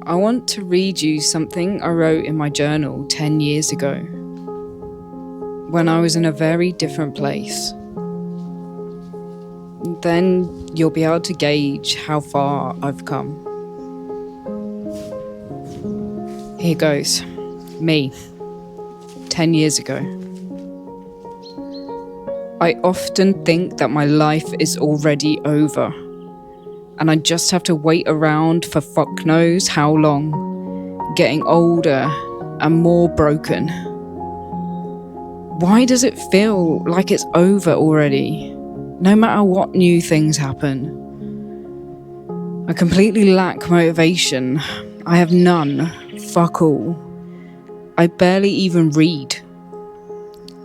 I want to read you something I wrote in my journal 10 years ago, when I was in a very different place. Then you'll be able to gauge how far I've come. Here goes. Me, 10 years ago. I often think that my life is already over, and I just have to wait around for fuck knows how long, getting older and more broken. Why does it feel like it's over already, no matter what new things happen? I completely lack motivation. I have none. Fuck all. I barely even read.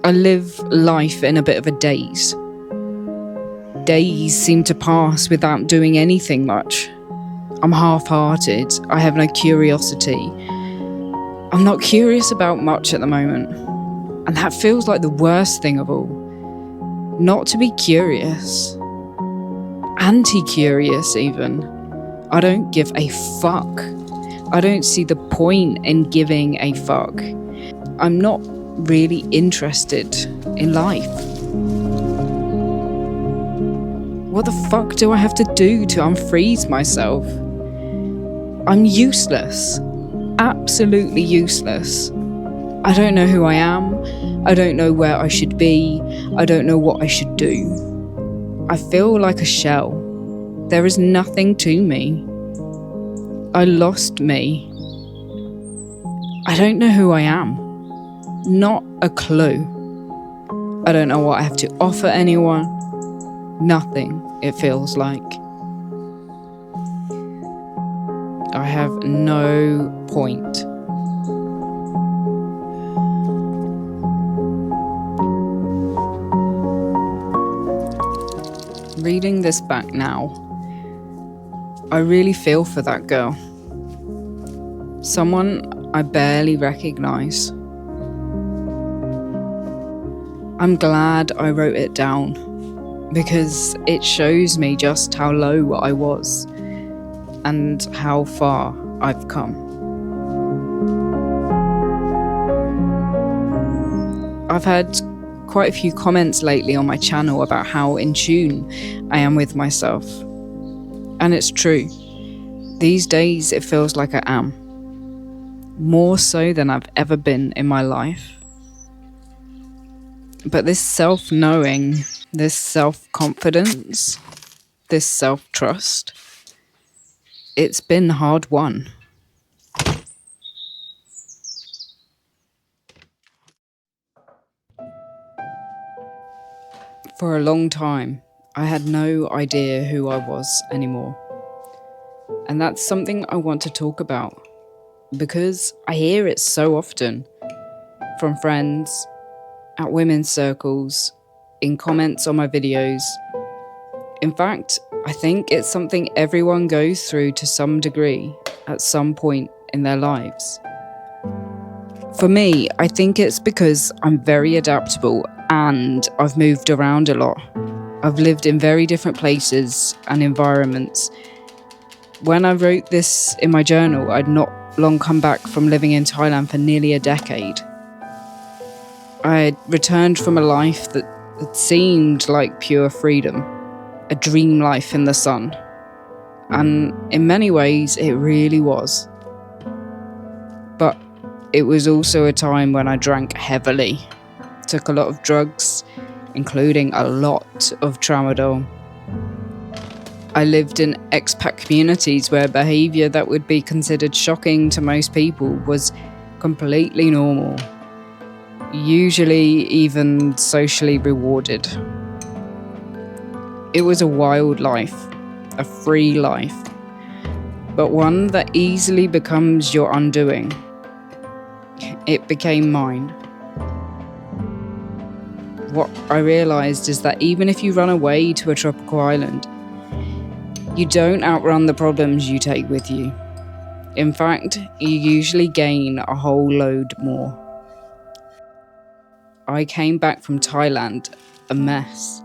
I live life in a bit of a daze. Days seem to pass without doing anything much. I'm half-hearted. I have no curiosity. I'm not curious about much at the moment. And that feels like the worst thing of all. Not to be curious. Anti-curious even. I don't give a fuck. I don't see the point in giving a fuck. I'm not really interested in life. What the fuck do I have to do to unfreeze myself? I'm useless. Absolutely useless. I don't know who I am. I don't know where I should be. I don't know what I should do. I feel like a shell. There is nothing to me. I lost me. I don't know who I am. Not a clue. I don't know what I have to offer anyone. Nothing, it feels like. I have no point. Reading this back now, I really feel for that girl. Someone I barely recognize. I'm glad I wrote it down, because it shows me just how low I was and how far I've come. I've had quite a few comments lately on my channel about how in tune I am with myself. And it's true. These days it feels like I am. More so than I've ever been in my life. But this self-knowing, this self-confidence, this self-trust, it's been hard won. For a long time, I had no idea who I was anymore. And that's something I want to talk about, because I hear it so often from friends, at women's circles, in comments on my videos. In fact, I think it's something everyone goes through to some degree at some point in their lives. For me, I think it's because I'm very adaptable and I've moved around a lot. I've lived in very different places and environments. When I wrote this in my journal, I'd not long come back from living in Thailand for nearly a decade. I had returned from a life that seemed like pure freedom, a dream life in the sun. And in many ways, it really was. But it was also a time when I drank heavily, took a lot of drugs, including a lot of tramadol. I lived in expat communities where behaviour that would be considered shocking to most people was completely normal. Usually even socially rewarded. It was a wild life, a free life, but one that easily becomes your undoing. It became mine. What I realised is that even if you run away to a tropical island, you don't outrun the problems you take with you. In fact, you usually gain a whole load more. I came back from Thailand a mess.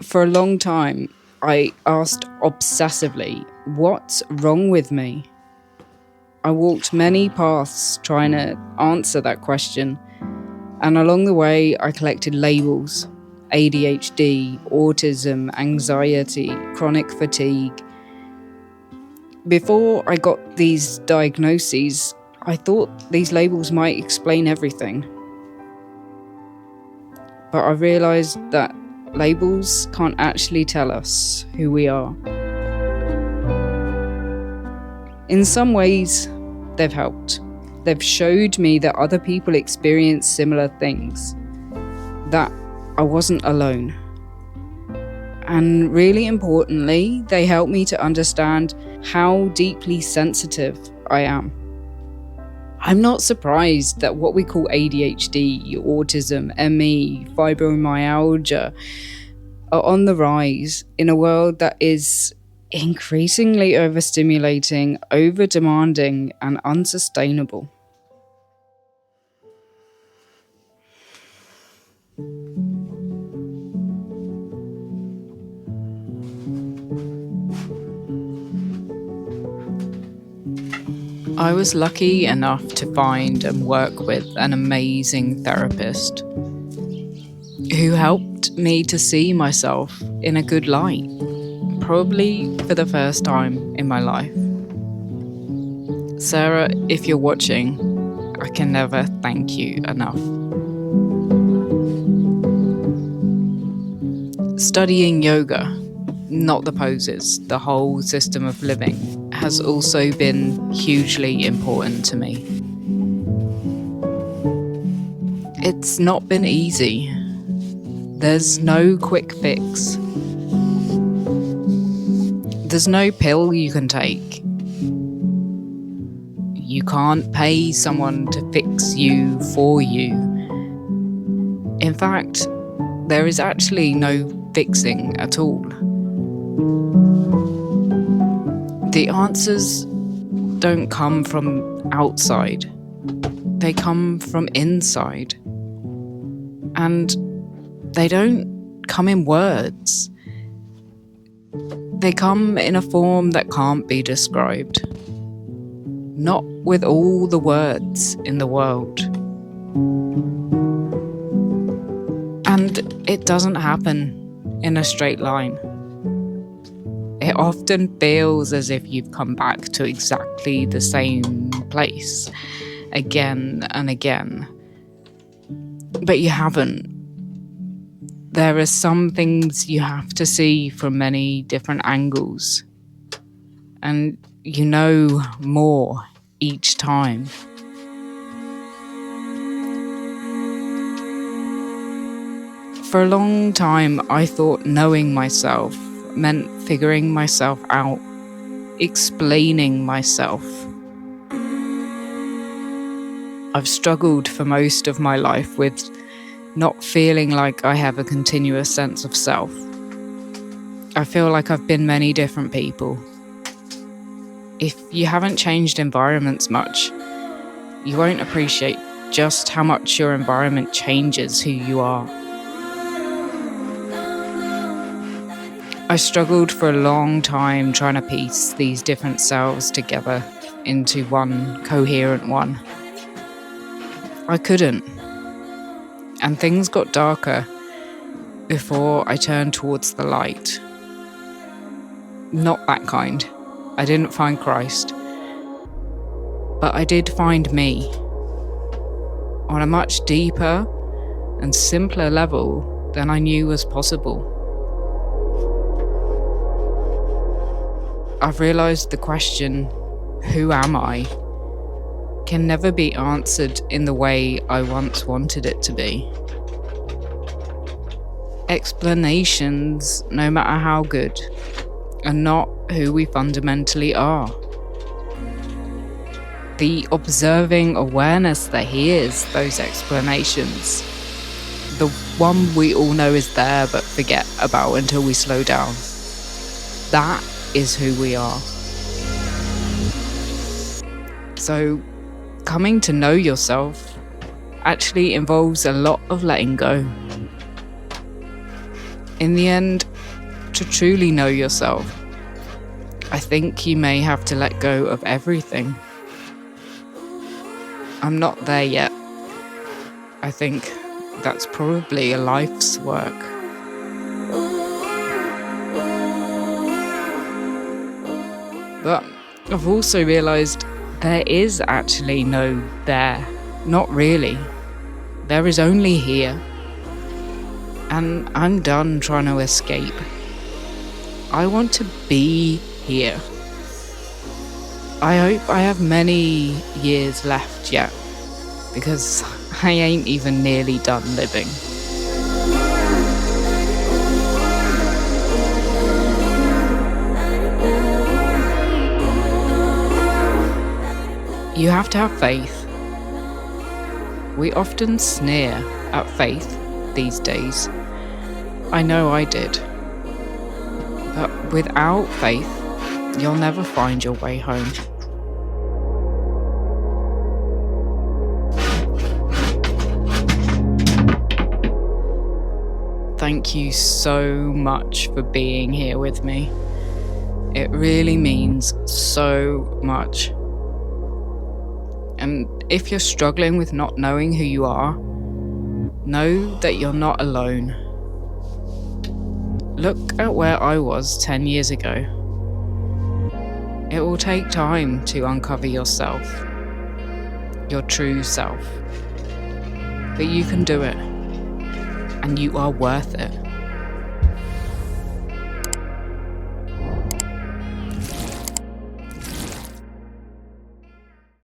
For a long time, I asked obsessively, what's wrong with me? I walked many paths trying to answer that question, and along the way I collected labels: ADHD, autism, anxiety, chronic fatigue. Before I got these diagnoses, I thought these labels might explain everything. But I realised that labels can't actually tell us who we are. In some ways, they've helped. They've showed me that other people experience similar things, that I wasn't alone. And really importantly, they helped me to understand how deeply sensitive I am. I'm not surprised that what we call ADHD, autism, ME, fibromyalgia are on the rise in a world that is increasingly overstimulating, over-demanding, and unsustainable. I was lucky enough to find and work with an amazing therapist who helped me to see myself in a good light, probably for the first time in my life. Sarah, if you're watching, I can never thank you enough. Studying yoga, not the poses, the whole system of living, has also been hugely important to me. It's not been easy. There's no quick fix. There's no pill you can take. You can't pay someone to fix you for you. In fact, there is actually no fixing at all. The answers don't come from outside. They come from inside. And they don't come in words. They come in a form that can't be described. Not with all the words in the world. And it doesn't happen in a straight line. It often feels as if you've come back to exactly the same place again and again. But you haven't. There are some things you have to see from many different angles. And you know more each time. For a long time, I thought knowing myself meant figuring myself out, explaining myself. I've struggled for most of my life with not feeling like I have a continuous sense of self. I feel like I've been many different people. If you haven't changed environments much, you won't appreciate just how much your environment changes who you are. I struggled for a long time trying to piece these different selves together into one coherent one. I couldn't. And things got darker before I turned towards the light. Not that kind. I didn't find Christ. But I did find me. On a much deeper and simpler level than I knew was possible. I've realised the question, who am I, can never be answered in the way I once wanted it to be. Explanations, no matter how good, are not who we fundamentally are. The observing awareness that hears those explanations, the one we all know is there but forget about until we slow down, that is who we are. So, coming to know yourself actually involves a lot of letting go. In the end, to truly know yourself, I think you may have to let go of everything. I'm not there yet. I think that's probably a life's work. But I've also realised there is actually no there. Not really. There is only here. And I'm done trying to escape. I want to be here. I hope I have many years left yet, because I ain't even nearly done living. You have to have faith. We often sneer at faith these days. I know I did. But without faith, you'll never find your way home. Thank you so much for being here with me. It really means so much. And if you're struggling with not knowing who you are, know that you're not alone. Look at where I was 10 years ago. It will take time to uncover yourself, your true self. But you can do it, and you are worth it.